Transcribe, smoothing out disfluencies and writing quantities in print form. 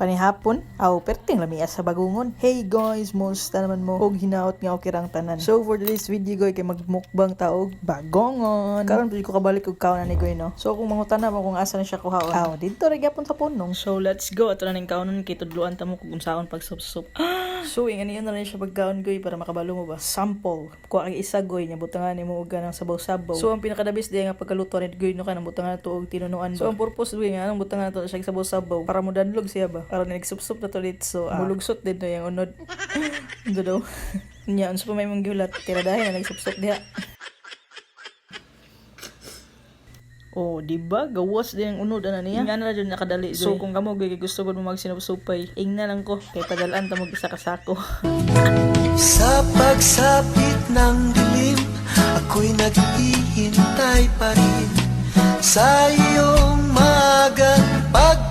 Panihapon, perting lamiya sa bagungon. Hey guys, musta naman mo? Og hinaot nga okay rang tanan. So for today's video goy kay magmukbang taog bagongon. Karon pud ko kabalik og kaon ni goy no. So kung mangutan na mo kung asa na siya kuhaon. Dito ra gyapon sa punong. So let's go ato na ning kaonon kay tudloan ta mo kung unsaon pagsup-sup. So ingani na rin siya pagkaon goy para makabalo mo ba. Sample. Kuha kay isa goy nya butangan nimo og ganang sabaw-sabaw. So ang pinakadabis di nga pagkaluto ni goy no kanang butangan to og tinunuan. So ang purpose goy nga ang butangan to siya sabaw-sabaw para mo danlog siya ba. Aron nagsup-sup na to dito. So mulugsot din to yung unod. Ito daw. Nya unsa pa may mong giulat kaya dahil na nagsup-sup diha. Di ba? Gawas din ang unod ana niya. Nga na dyan nakadali. So kung kamo gusto ko magsinupsupay, ingna lang ko kay padalaan ta mo isa ka sako. Sa pagsapit ng dilim, ako'y naghihintay pa rin sa iyong magang pag